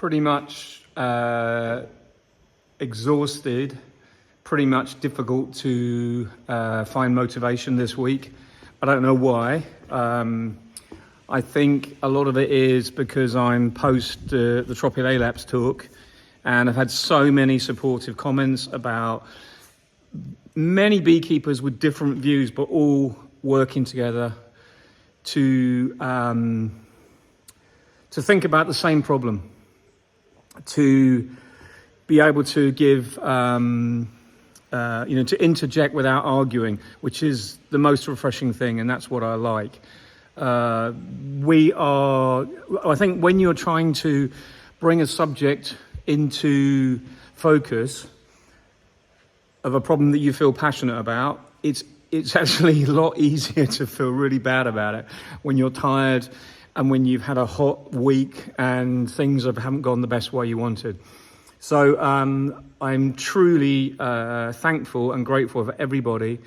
pretty much exhausted, pretty much difficult to find motivation this week. I don't know why. I think a lot of it is because I'm post the Tropical Apes talk, and I've had so many supportive comments about many beekeepers with different views, but all working together to think about the same problem, to be able to give, to interject without arguing, which is the most refreshing thing, and that's what I like. I think when you're trying to bring a subject into focus of a problem that you feel passionate about, it's actually a lot easier to feel really bad about it when you're tired and when you've had a hot week and things haven't gone the best way you wanted. So I'm truly thankful and grateful for everybody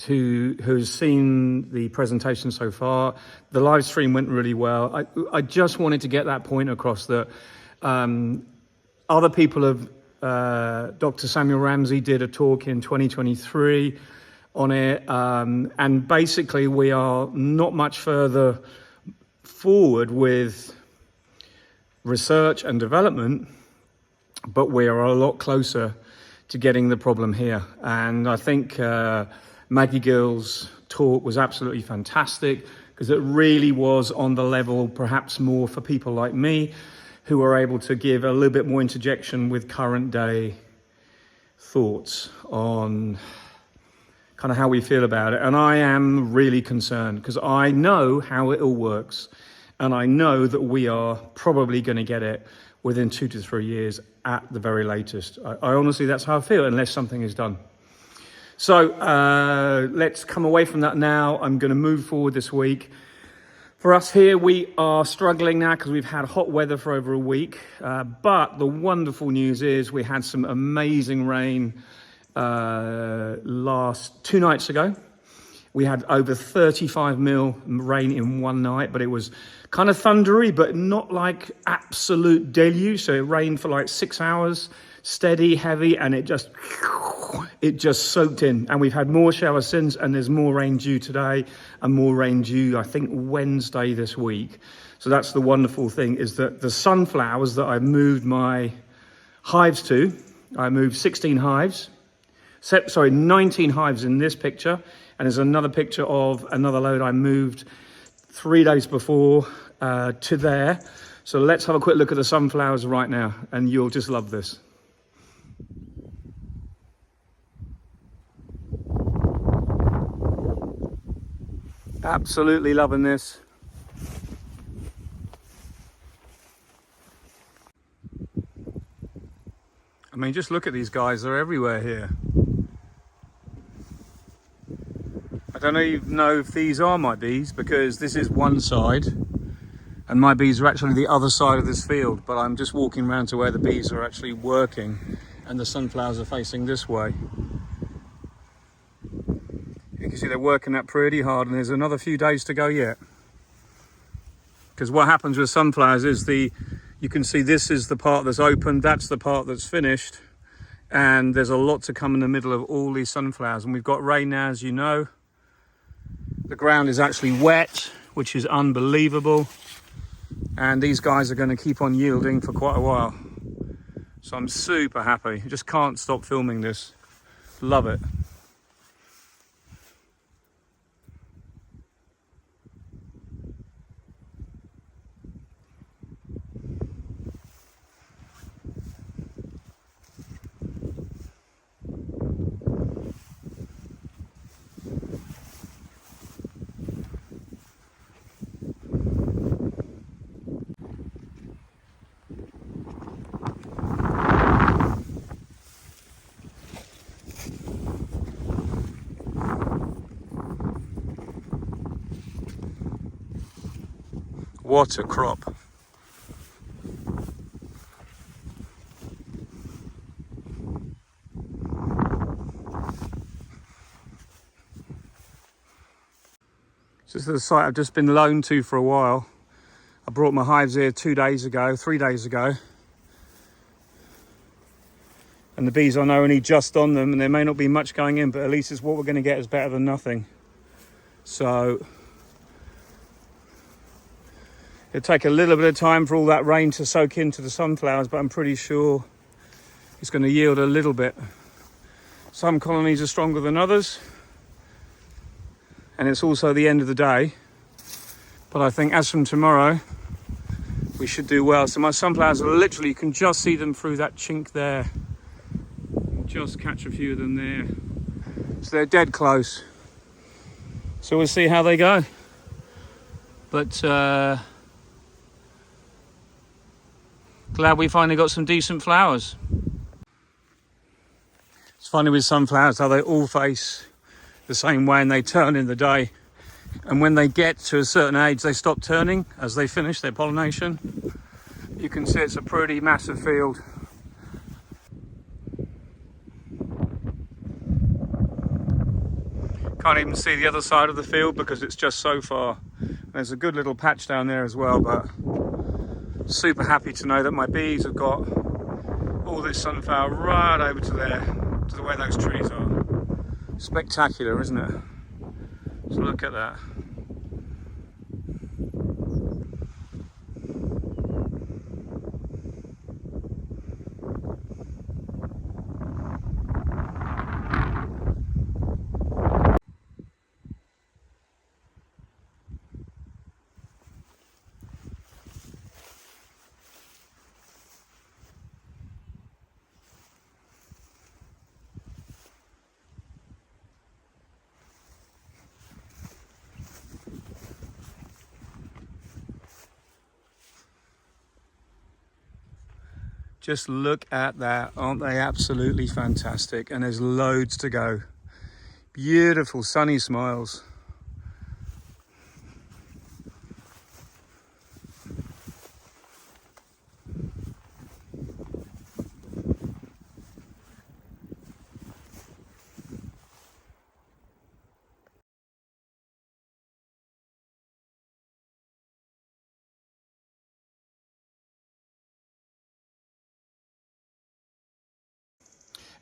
who's seen the presentation so far. The live stream went really well. I just wanted to get that point across that other people have, Dr. Samuel Ramsey did a talk in 2023 on it, and basically we are not much further forward with research and development, but we are a lot closer to getting the problem here. And I think Maggie Gill's talk was absolutely fantastic, because it really was on the level perhaps more for people like me who are able to give a little bit more interjection with current day thoughts on kind of how we feel about it. And I am really concerned because I know how it all works, and I know that we are probably going to get it within 2 to 3 years at the very latest. I honestly, that's how I feel, unless something is done. So let's come away from that now. I'm going to move forward this week. For us here, we are struggling now because we've had hot weather for over a week. But the wonderful news is we had some amazing rain 2 nights ago. We had over 35 mil rain in one night, but it was kind of thundery, but not like absolute deluge. So it rained for like 6 hours, steady, heavy, and it just soaked in. And we've had more showers since, and there's more rain due today and more rain due, I think, Wednesday this week. So that's the wonderful thing, is that the sunflowers that I've moved my hives to, I moved 16 hives, 19 hives in this picture. And there's another picture of another load I moved 3 days before to there. So let's have a quick look at the sunflowers right now, and you'll just love this. Absolutely loving this. I mean, just look at these guys, they're everywhere here. I don't even know if these are my bees, because this is one side and my bees are actually the other side of this field, but I'm just walking around to where the bees are actually working and the sunflowers are facing this way. You can see they're working that pretty hard, and there's another few days to go yet. Because what happens with sunflowers is you can see this is the part that's open, that's the part that's finished, and there's a lot to come in the middle of all these sunflowers. And we've got rain now, as you know. The ground is actually wet, which is unbelievable. And these guys are going to keep on yielding for quite a while. So I'm super happy. I just can't stop filming this. Love it. What a crop. This is the site I've just been loaned to for a while. I brought my hives here 3 days ago, And the bees are only just on them, and there may not be much going in, but at least it's what we're going to get is better than nothing. So it'll take a little bit of time for all that rain to soak into the sunflowers, but I'm pretty sure it's going to yield a little bit. Some colonies are stronger than others, and it's also the end of the day. But I think as from tomorrow, we should do well. So my sunflowers are literally, you can just see them through that chink there. Just catch a few of them there. So they're dead close. So we'll see how they go. But glad we finally got some decent flowers. It's funny with sunflowers how they all face the same way and they turn in the day. And when they get to a certain age, they stop turning as they finish their pollination. You can see it's a pretty massive field. Can't even see the other side of the field because it's just so far. There's a good little patch down there as well, but super happy to know that my bees have got all this sunflower right over to there, to where those trees are. Spectacular, isn't it? So look at that. Just look at that, aren't they absolutely fantastic? And there's loads to go. Beautiful sunny smiles.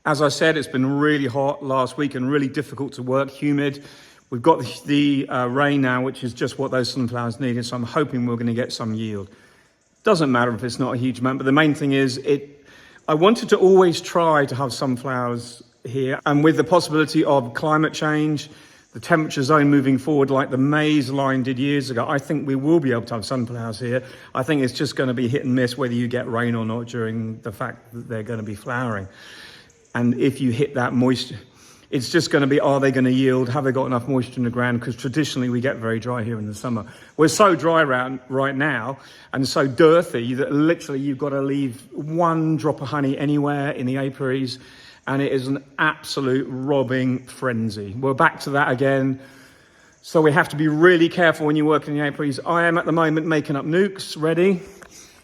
As I said, it's been really hot last week and really difficult to work, humid. We've got the rain now, which is just what those sunflowers needed, so I'm hoping we're going to get some yield. Doesn't matter if it's not a huge amount, but the main thing is I wanted to always try to have sunflowers here, and with the possibility of climate change, the temperature zone moving forward like the maize line did years ago, I think we will be able to have sunflowers here. I think it's just going to be hit and miss whether you get rain or not during the fact that they're going to be flowering. And if you hit that moisture, it's just going to be, are they going to yield? Have they got enough moisture in the ground? Because traditionally we get very dry here in the summer. We're so dry right now and so dirty that literally you've got to leave one drop of honey anywhere in the apiaries, and it is an absolute robbing frenzy. We're back to that again. So we have to be really careful when you work in the apiaries. I am at the moment making up nukes ready.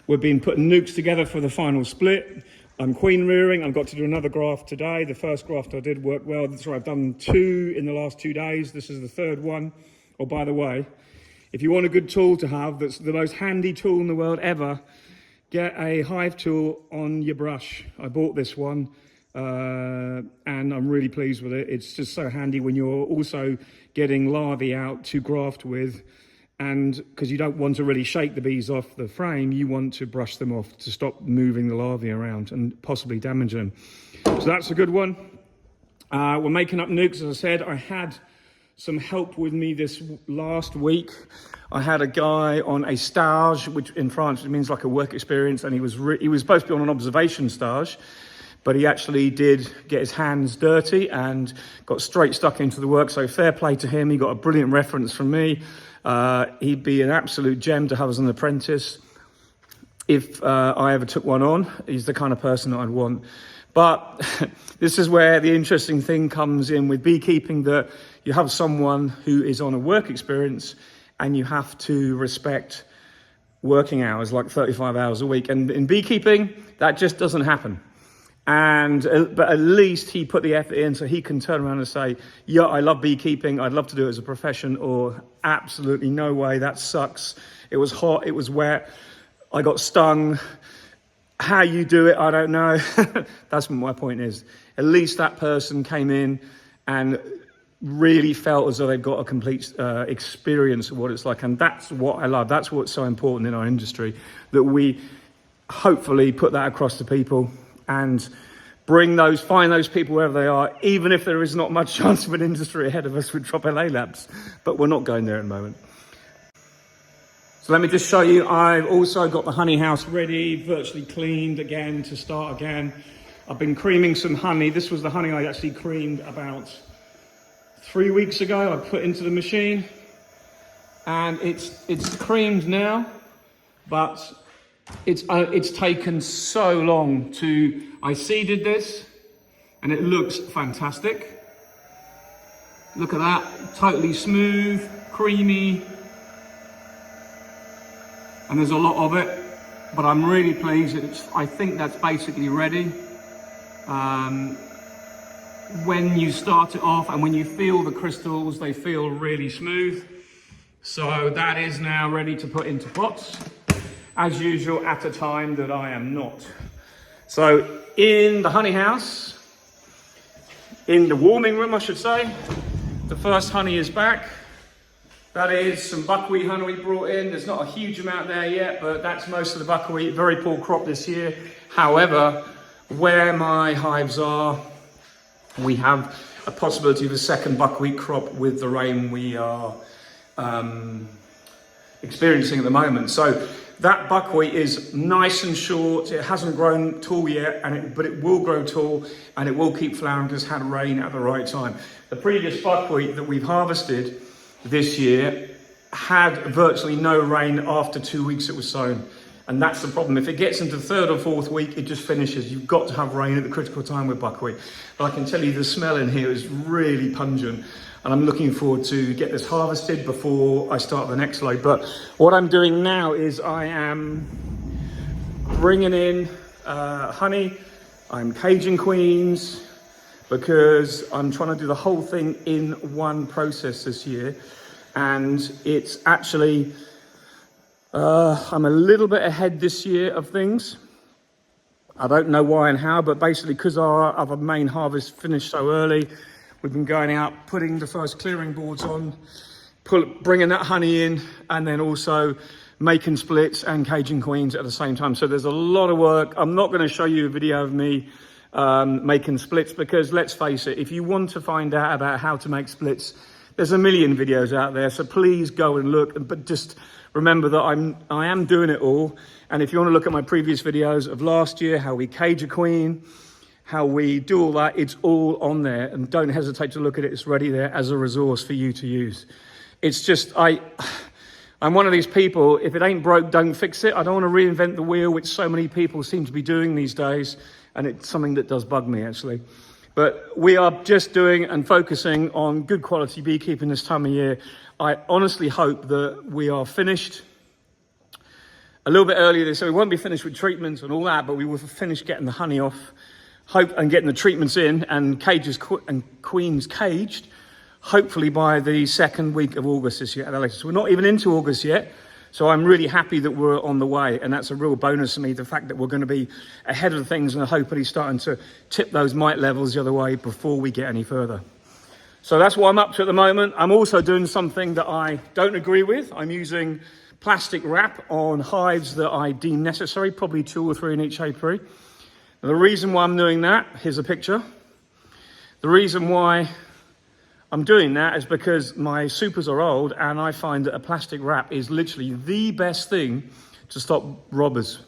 We've been putting nukes together for the final split. I'm queen rearing. I've got to do another graft today. The first graft I did work well. So I've done 2 in the last 2 days. This is the 3rd one. Oh, by the way, if you want a good tool to have, that's the most handy tool in the world ever, get a hive tool on your brush. I bought this one and I'm really pleased with it. It's just so handy when you're also getting larvae out to graft with. And because you don't want to really shake the bees off the frame, you want to brush them off to stop moving the larvae around and possibly damage them. So that's a good one. We're making up nukes, as I said. I had some help with me this last week. I had a guy on a stage, which in France it means like a work experience, and he was supposed to be on an observation stage, but he actually did get his hands dirty and got straight stuck into the work. So fair play to him. He got a brilliant reference from me. He'd be an absolute gem to have as an apprentice if I ever took one on. He's the kind of person that I'd want. But this is where the interesting thing comes in with beekeeping, that you have someone who is on a work experience and you have to respect working hours, like 35 hours a week. And in beekeeping, that just doesn't happen. But at least he put the effort in so he can turn around and say, yeah, I love beekeeping. I'd love to do it as a profession, or absolutely no way, that sucks. It was hot, it was wet, I got stung. How you do it, I don't know. That's what my point is. At least that person came in and really felt as though they've got a complete experience of what it's like. And that's what I love. That's what's so important in our industry, that we hopefully put that across to people and find those people wherever they are, even if there is not much chance of an industry ahead of us with drop LA labs. But we're not going there at the moment. So let me just show you, I've also got the honey house ready, virtually cleaned again to start again. I've been creaming some honey. This was the honey I actually creamed about 3 weeks ago. I put into the machine and it's creamed now, but it's taken so long I seeded this and it looks fantastic. Look at that, totally smooth, creamy. And there's a lot of it, but I'm really pleased. I think that's basically ready. When you start it off and when you feel the crystals, they feel really smooth. So that is now ready to put into pots, as usual, at a time that I am not. So in the honey house, in the warming room, I should say, the first honey is back. That is some buckwheat honey we brought in. There's not a huge amount there yet, but that's most of the buckwheat. Very poor crop this year. However, where my hives are, we have a possibility of a second buckwheat crop with the rain we are experiencing at the moment. So that buckwheat is nice and short. It hasn't grown tall yet, but it will grow tall and it will keep flowering because it's had rain at the right time. The previous buckwheat that we've harvested this year had virtually no rain after 2 weeks it was sown. And that's the problem. If it gets into the third or fourth week, it just finishes. You've got to have rain at the critical time with buckwheat. But I can tell you the smell in here is really pungent. And I'm looking forward to get this harvested before I start the next load. But what I'm doing now is I am bringing in honey. I'm caging queens because I'm trying to do the whole thing in one process this year. And it's actually, I'm a little bit ahead this year of things. I don't know why and how, but basically because our other main harvest finished so early, we've been going out, putting the first clearing boards on, bringing that honey in, and then also making splits and caging queens at the same time. So there's a lot of work. I'm not going to show you a video of me making splits because let's face it, if you want to find out about how to make splits, there's a million videos out there, so please go and look, but just remember that I am doing it all. And if you want to look at my previous videos of last year, how we cage a queen, how we do all that, it's all on there. And don't hesitate to look at it, it's ready there as a resource for you to use. It's just, I'm one of these people, if it ain't broke, don't fix it. I don't want to reinvent the wheel, which so many people seem to be doing these days. And it's something that does bug me, actually. But we are just doing and focusing on good quality beekeeping this time of year. I honestly hope that we are finished a little bit earlier this year. We won't be finished with treatments and all that, but we will finish getting the honey off, and getting the treatments in and cages and queens caged, hopefully by the second week of August this year at the latest. We're not even into August yet. So I'm really happy that we're on the way, and that's a real bonus to me, the fact that we're going to be ahead of things and hopefully starting to tip those mite levels the other way before we get any further. So that's what I'm up to at the moment. I'm also doing something that I don't agree with. I'm using plastic wrap on hives that I deem necessary, probably 2 or 3 in each apiary. Now, the reason why I'm doing that, here's a picture. The reason why I'm doing that is because my supers are old and I find that a plastic wrap is literally the best thing to stop robbers.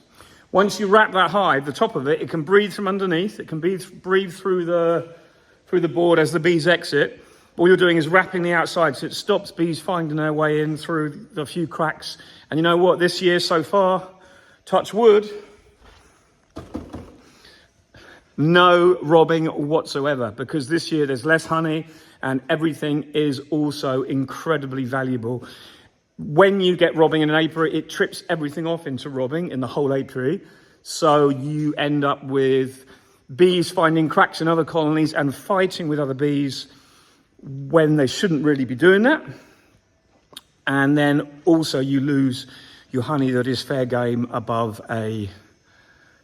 Once you wrap that hive, the top of it, it can breathe from underneath. It can breathe through the board as the bees exit. All you're doing is wrapping the outside so it stops bees finding their way in through the few cracks. And you know what? This year so far, touch wood, no robbing whatsoever, because this year there's less honey and everything is also incredibly valuable. When you get robbing in an apiary, it trips everything off into robbing in the whole apiary. So you end up with bees finding cracks in other colonies and fighting with other bees when they shouldn't really be doing that. And then also you lose your honey that is fair game above a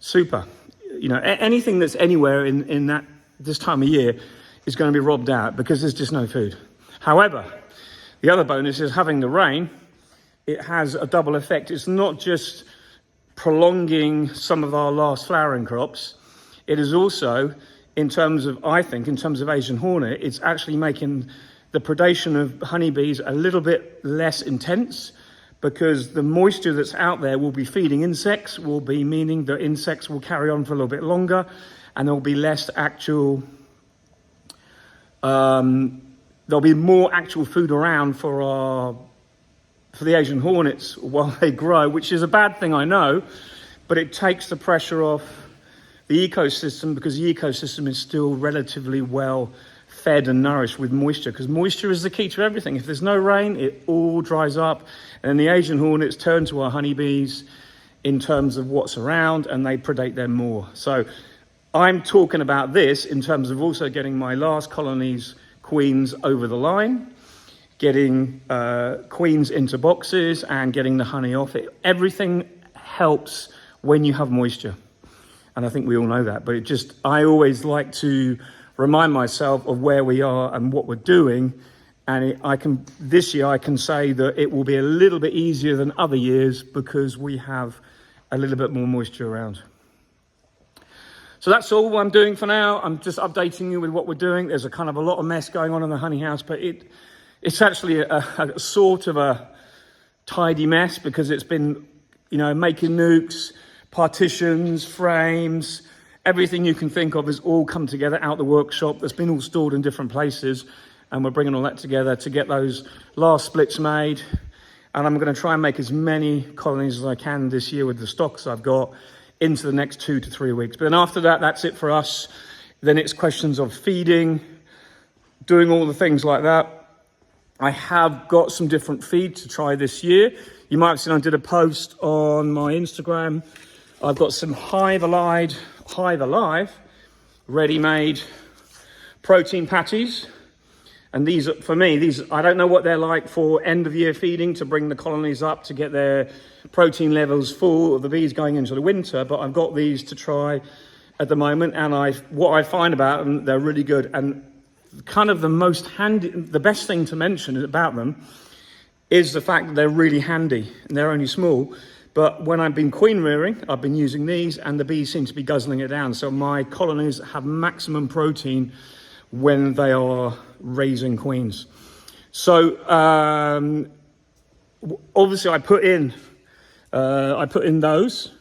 super. You know, anything that's anywhere in that this time of year is going to be robbed out because there's just no food. However, the other bonus is having the rain. It has a double effect. It's not just prolonging some of our last flowering crops. It is also, in terms of Asian hornet, it's actually making the predation of honeybees a little bit less intense, because the moisture that's out there will be feeding insects, will be meaning that insects will carry on for a little bit longer, and there'll be less actual, there'll be more actual food around for the Asian hornets while they grow, which is a bad thing, I know, but it takes the pressure off the ecosystem, because the ecosystem is still relatively well fed and nourished with moisture, because moisture is the key to everything. If there's no rain, it all dries up, and then the Asian hornets turn to our honeybees in terms of what's around, and they predate them more. So I'm talking about this in terms of also getting my last colonies, queens, over the line, getting queens into boxes, and getting the honey off it. Everything helps when you have moisture, and I think we all know that, but I always like to remind myself of where we are and what we're doing. And this year I can say that it will be a little bit easier than other years because we have a little bit more moisture around. So that's all I'm doing for now. I'm just updating you with what we're doing. There's a lot of mess going on in the honey house, but it's actually a sort of a tidy mess, because it's been, making nukes, partitions, frames, everything you can think of has all come together out the workshop. That's been all stored in different places, and we're bringing all that together to get those last splits made. And I'm going to try and make as many colonies as I can this year with the stocks I've got into the next 2 to 3 weeks. But then after that, that's it for us. Then it's questions of feeding, doing all the things like that. I have got some different feed to try this year. You might have seen I did a post on my Instagram. I've got some Hive Alive ready-made protein patties. And these, for me, I don't know what they're like for end-of-year feeding to bring the colonies up to get their protein levels full of the bees going into the winter, but I've got these to try at the moment, and what I find about them, they're really good. And the best thing to mention about them is the fact that they're really handy, and they're only small. But when I've been queen rearing, I've been using these, and the bees seem to be guzzling it down. So my colonies have maximum protein when they are raising queens. So obviously I put in those,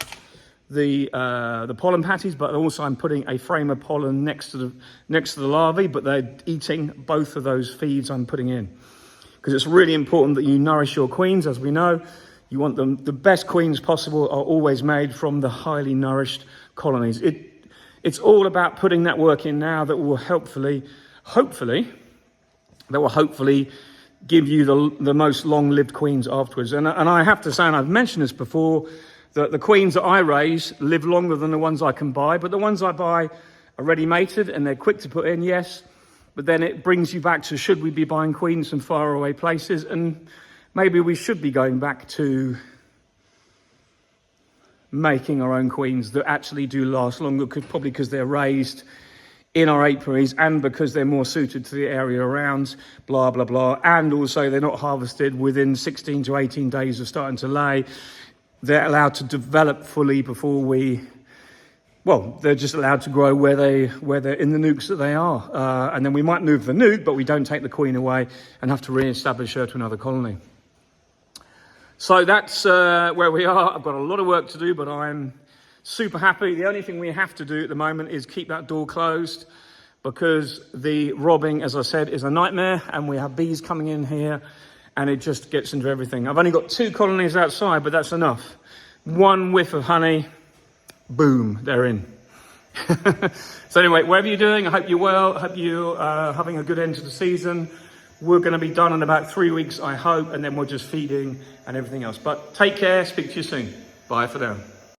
the pollen patties, but also I'm putting a frame of pollen next to the larvae, but they're eating both of those feeds I'm putting in, because it's really important that you nourish your queens. As we know, you want them, the best queens possible are always made from the highly nourished colonies. It's all about putting that work in now that will hopefully give you the most long-lived queens afterwards. And I have to say, and I've mentioned this before, that the queens that I raise live longer than the ones I can buy, but the ones I buy are ready mated and they're quick to put in, yes, but then it brings you back to, should we be buying queens from far away places? And maybe we should be going back to making our own queens that actually do last longer, probably because they're raised in our apiaries and because they're more suited to the area around, blah, blah, blah. And also they're not harvested within 16 to 18 days of starting to lay. They're allowed to develop fully before they're just allowed to grow where they're in the nukes that they are. And then we might move the nuke, but we don't take the queen away and have to re-establish her to another colony. So that's where we are. I've got a lot of work to do, but I'm super happy. The only thing we have to do at the moment is keep that door closed, because the robbing, as I said, is a nightmare, and we have bees coming in here and it just gets into everything. I've only got 2 colonies outside, but that's enough. One whiff of honey, boom, they're in. So anyway, whatever you're doing, I hope you're well. I hope you are having a good end to the season. We're going to be done in about 3 weeks, I hope, and then we're just feeding and everything else. But take care, speak to you soon. Bye for now.